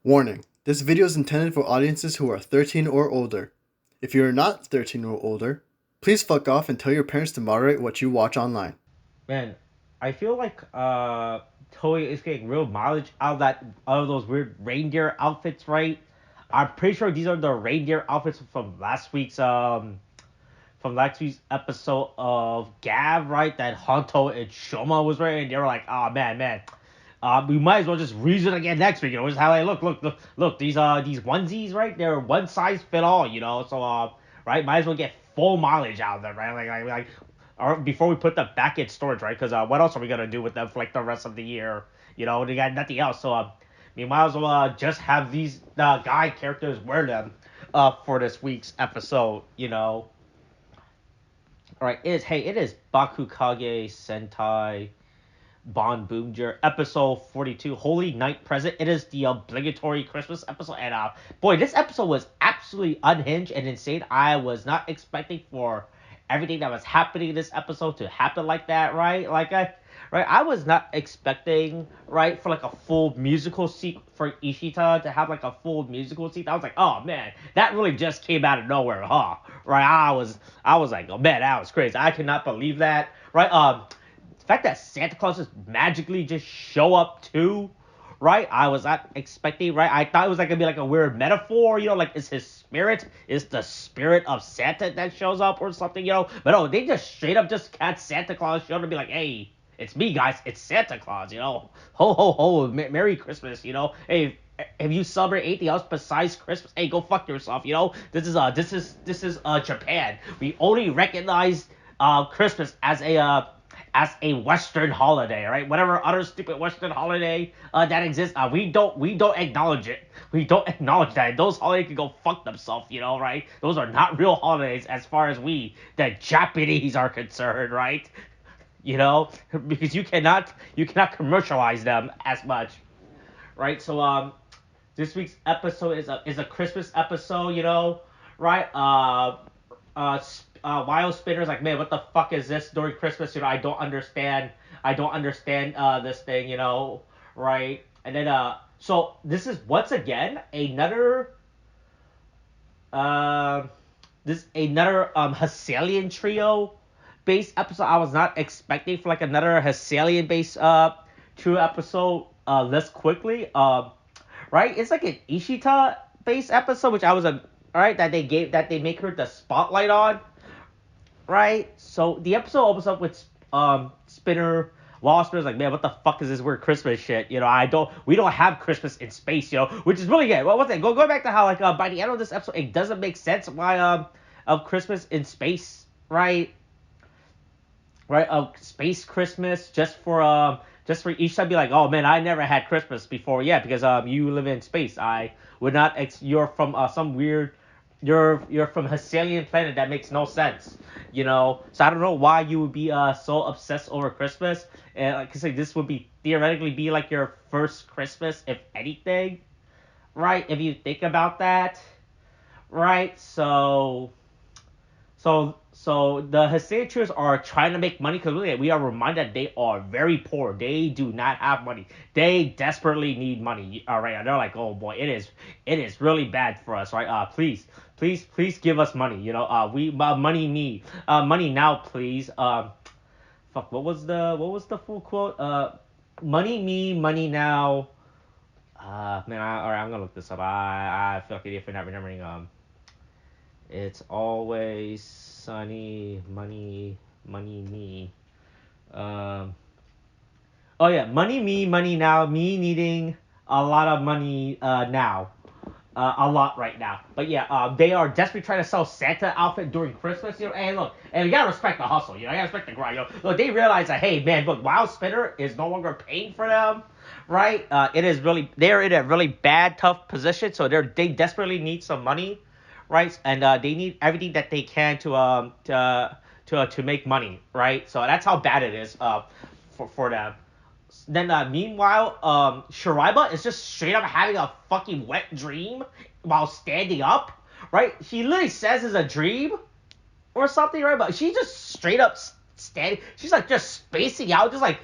Warning: this video is intended for audiences who are 13 or older. If you are not 13 or older, please fuck off and tell your parents to moderate what you watch online. Man, I feel like Toei is getting real mileage out of those weird reindeer outfits, right? I'm pretty sure these are the reindeer outfits from last week's episode of Gav, right? That Honto and Shoma was wearing, and they were like, "Oh man. We might as well just reuse it again next week. You know, just how look these onesies, right? They're one size fit all, you know. So right, might as well get full mileage out of them, right? Or before we put them back in storage, right? Because what else are we gonna do with them for like the rest of the year? You know, they got nothing else. So we might as well just have these guy characters wear them for this week's episode. You know. All right, it is Bakuage Sentai Boonboomger, episode 42, Holy Night Present. It is the obligatory Christmas episode, and boy, this episode was absolutely unhinged and insane. I was not expecting for everything that was happening in this episode to happen like that, right? I was not expecting, right, for like a full musical seat for Ishita to have like a full musical seat. I was like, oh man, that really just came out of nowhere, huh? Right? I was like, oh man, that was crazy. I could not believe that, right? The fact that Santa Claus just magically just show up too, right? I was not expecting, right? I thought it was like gonna be like a weird metaphor, you know, like is his spirit, is the spirit of Santa that shows up or something, you know? But no, they just straight up just had Santa Claus show up and be like, hey, it's me, guys, it's Santa Claus, you know? Ho ho ho, Merry Christmas, you know? Hey, if you celebrate anything else besides Christmas, hey, go fuck yourself, you know? This is Japan. We only recognize Christmas as a Western holiday, right? Whatever other stupid Western holiday that exists, we don't acknowledge it. We don't acknowledge that. Those holidays can go fuck themselves, you know, right? Those are not real holidays as far as we, the Japanese, are concerned, right? You know, because you cannot commercialize them as much, right? So this week's episode is a Christmas episode, you know, right? Wild Spinner's like, man, what the fuck is this during Christmas? You know, I don't understand this thing, you know, right? And then so this is once again uh, another Hesselian trio based episode. I was not expecting for like another Hesselian based trio episode this quickly. Right? It's like an Ishita based episode, which I was a right that they make her the spotlight on, right? So the episode opens up with Spinner. Wall Spinner's like, man, what the fuck is this weird Christmas shit? You know, we don't have Christmas in space, you know, which is really good. Well, what's that? Go back to how like by the end of this episode, it doesn't make sense why of Christmas in space, right? Right? Space Christmas just for each time be like, oh man, I never had Christmas before. Yeah, because you live in space. I would not. You're from some weird. You're from a Hesselian planet that makes no sense. You know, so I don't know why you would be so obsessed over Christmas. And like I say, this would be theoretically be like your first Christmas, if anything, right? If you think about that, right? So the Hessians are trying to make money because really we are reminded that they are very poor. They do not have money. They desperately need money. All right, and they're like, oh boy, it is really bad for us, right? Please give us money. You know, we money me, money now, please. Fuck, what was the full quote? Money me, money now. Man, all right, I'm gonna look this up. I feel like an idiot for not remembering. It's always sunny, money me. Um, oh yeah, money me, money now. Me needing a lot of money now. A lot right now. But yeah, they are desperately trying to sell Santa outfit during Christmas. You know, and look, and you gotta respect the hustle. You know, you gotta respect the grind. You know, look, they realize that hey man, look, Wild Spinner is no longer paying for them, right? It is really they're in a really bad, tough position. So they desperately need some money, right? And they need everything that they can to make money, right? So that's how bad it is for them. Then meanwhile, Shariba is just straight up having a fucking wet dream while standing up, right? She literally says it's a dream or something, right? But she just straight up standing. She's like just spacing out, just like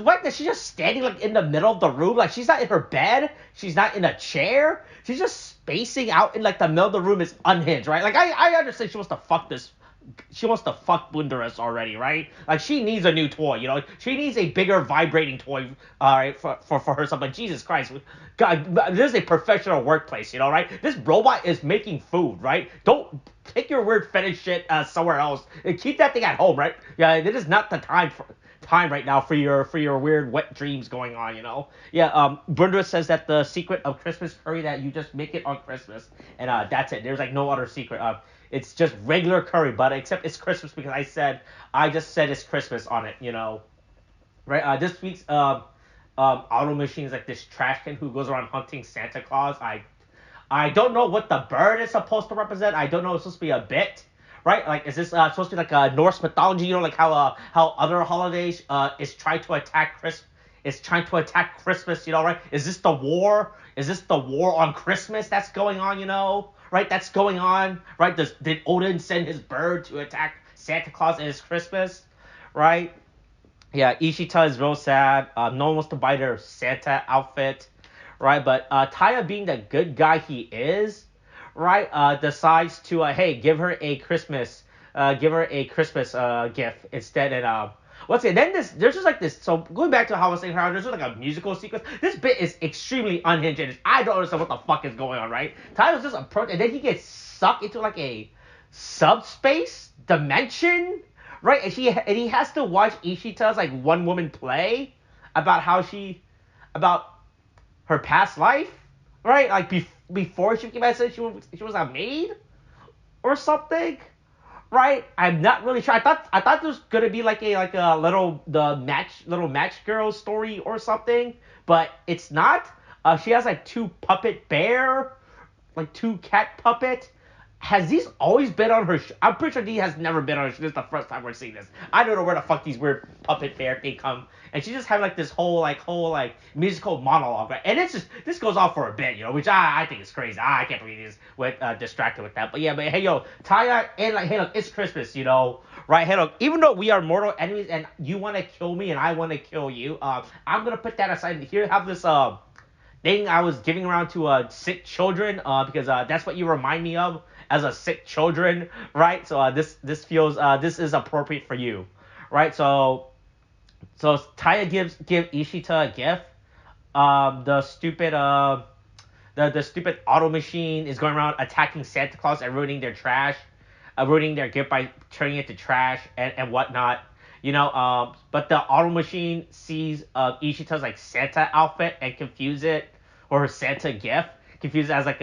the fact that she's just standing like in the middle of the room, like she's not in her bed, she's not in a chair, she's just spacing out in like the middle of the room is unhinged, right? Like I understand she wants to fuck Bunderas already, right? Like she needs a new toy, you know. She needs a bigger vibrating toy, right, for herself. But Jesus Christ, God, this is a professional workplace, you know, right? This robot is making food, right? Don't take your weird fetish shit somewhere else. And keep that thing at home, right? Yeah, it is not the time right now for your weird wet dreams going on, you know. Yeah, Brenda says that the secret of Christmas curry that you just make it on Christmas, and that's it. There's like no other secret. It's just regular curry, but except it's Christmas because I just said it's Christmas on it, you know. Right. This week's auto machine is like this trash can who goes around hunting Santa Claus. I don't know what the bird is supposed to represent. I don't know. It's supposed to be a bit, right? Like, is this supposed to be like a Norse mythology? You know, like how other holidays is trying to attack Christmas. Is trying to attack Christmas, you know, right? Is this the war? Is this the war on Christmas that's going on, you know? Right? That's going on, right? Did Odin send his bird to attack Santa Claus and his Christmas, right? Yeah, Ishita is real sad. No one wants to buy their Santa outfit, right? But Taya, being the good guy he is, right, decides to hey, give her a Christmas gift instead. And what's it? Then there's just like this. So going back to how I was saying, how there's just like a musical sequence. This bit is extremely unhinged, and I don't understand what the fuck is going on, right? Taya's just approach, and then he gets sucked into like a subspace dimension, right? And he has to watch Ishita's like one woman play about about her past life, right? Like before she became said she was a maid or something, right? I'm not really sure. I thought there was gonna be like a little match girl story or something, but it's not. She has like two puppet bear, like two cat puppet. Has these always been on her I'm pretty sure these has never been on her This is the first time we're seeing this. I don't know where the fuck these weird puppet bear thing come. And she just having like this whole musical monologue, right? And this goes on for a bit, you know, which I think is crazy. I can't believe he's distracted with that. But yeah, but hey yo, Taya, and like, hey look, it's Christmas, you know, right? Hey look, even though we are mortal enemies and you want to kill me and I want to kill you, I'm gonna put that aside and here have this thing I was giving around to sick children because that's what you remind me of as a sick children, right? So this feels this is appropriate for you, right? So Taya give Ishita a gift. The stupid the stupid auto machine is going around attacking Santa Claus and ruining their trash, ruining their gift by turning it to trash and whatnot. You know, but the auto machine sees Ishita's like Santa outfit and confuse it, or her Santa gift, confuse it as like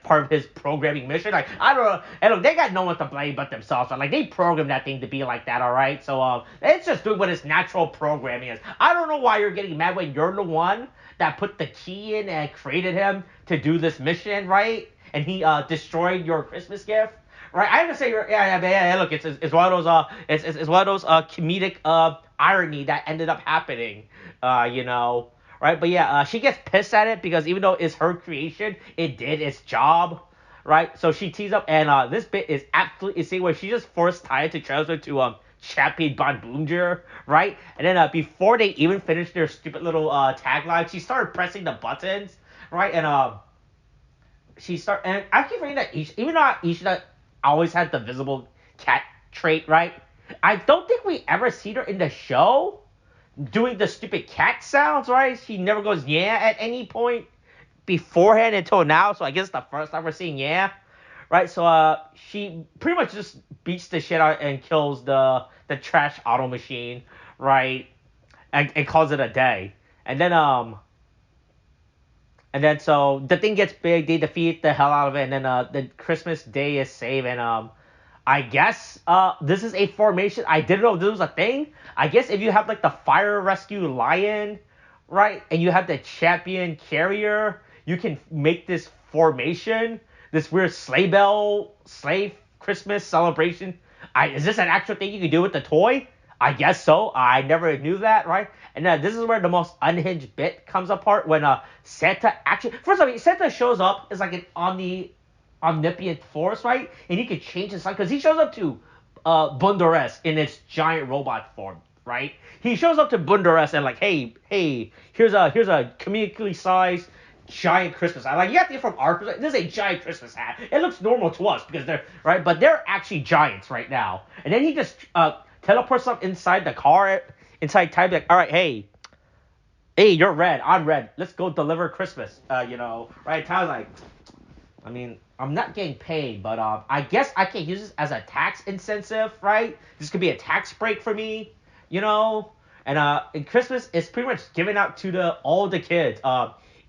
part of his programming mission. Like I don't know, and look, they got no one to blame but themselves. Right? Like they programmed that thing to be like that, all right. So it's just doing what its natural programming is. I don't know why you're getting mad when you're the one that put the key in and created him to do this mission, right? And he destroyed your Christmas gift. Right, I understand. Yeah. Look, it's one of those it's one of those comedic irony that ended up happening. You know, right? But yeah, she gets pissed at it because even though it's her creation, it did its job, right? So she tees up, and this bit is absolutely insane where she just forced Taya to transfer to Champion Boonboomger, right? And then before they even finished their stupid little tagline, she started pressing the buttons, right? And and I keep forgetting that even though Ishida always had the visible cat trait, right? I don't think we ever seen her in the show doing the stupid cat sounds, right? She never goes yeah at any point beforehand until now, so I guess the first time we're seeing yeah, right? So she pretty much just beats the shit out and kills the trash auto machine, right? And calls it a day. And then so the thing gets big, they defeat the hell out of it, and then the Christmas day is saved, and I guess this is a formation. I didn't know this was a thing. I guess if you have like the fire rescue lion, right, and you have the champion carrier, you can make this formation, this weird slave Christmas celebration. Is this an actual thing you can do with the toy? I guess so. I never knew that, right? And this is where the most unhinged bit comes apart when Santa actually. First of all, Santa shows up as like an omnipotent force, right? And he could change his sign because he shows up to Bundores in its giant robot form. right? He shows up to Bunderes and like, hey, here's a comedically sized giant Christmas hat. Like, you have to get from our perspective. This is a giant Christmas hat. It looks normal to us because they're right, but they're actually giants right now. And then he just teleports up inside the car, inside time, like, all right, hey, you're red, I'm red. Let's go deliver Christmas. Right? Tyler's like, I mean, I'm not getting paid, but I guess I can use this as a tax incentive, right? This could be a tax break for me, you know. And Christmas is pretty much given out to all the kids.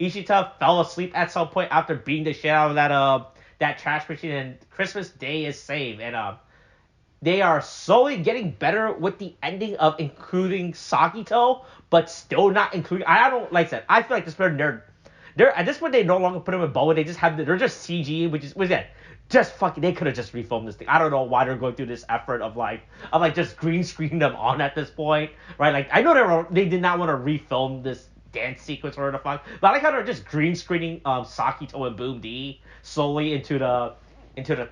Ishita fell asleep at some point after beating the shit out of that trash machine, and Christmas Day is saved. And they are slowly getting better with the ending of including Sakito, but still not including. I don't like that. I feel like this person they're at this point they no longer put him in Boa. They just have they're just CG, which is that just fucking. They could have just refilmed this thing. I don't know why they're going through this effort of just green screening them on at this point, right? Like I know they did not want to refilm this dance sequence or whatever the fuck, but I like how they're just green screening Sakito and Boom D slowly into the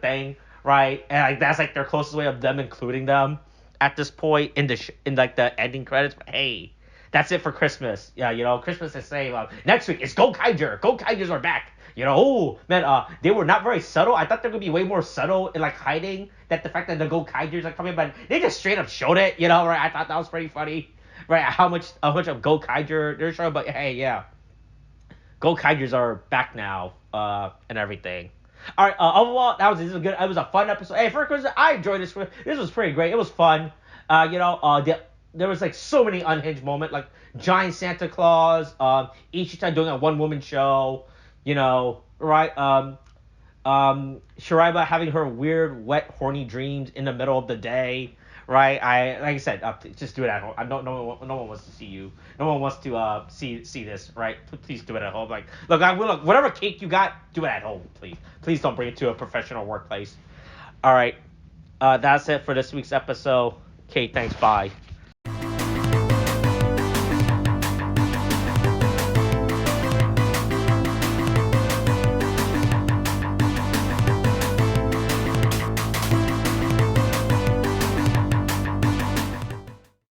thing, right? And like that's like their closest way of them including them at this point in like the ending credits. But hey, that's it for Christmas. Yeah, Christmas is saying next week it's Go Kaiger. Go Kaigers are back. Oh man, they were not very subtle. I thought they were gonna be way more subtle in like hiding that the fact that the Go Kaigers are coming, but they just straight up showed it. Right? I thought that was pretty funny. Right? How much of Go Kaiger they're showing, but hey, yeah, Go Kaigers are back now, and everything. All right. Overall, this was good. It was a fun episode. Hey, for Christmas, I enjoyed this. This was pretty great. It was fun. There was like so many unhinged moments, like giant Santa Claus, Ichita doing a one woman show, right? Shiraiba having her weird, wet, horny dreams in the middle of the day, right? Like I said, just do it at home. No one wants to see you. No one wants to see this, right? Please do it at home. Like, look, whatever cake you got, do it at home, please. Please don't bring it to a professional workplace. All right, that's it for this week's episode. Okay, thanks. Bye.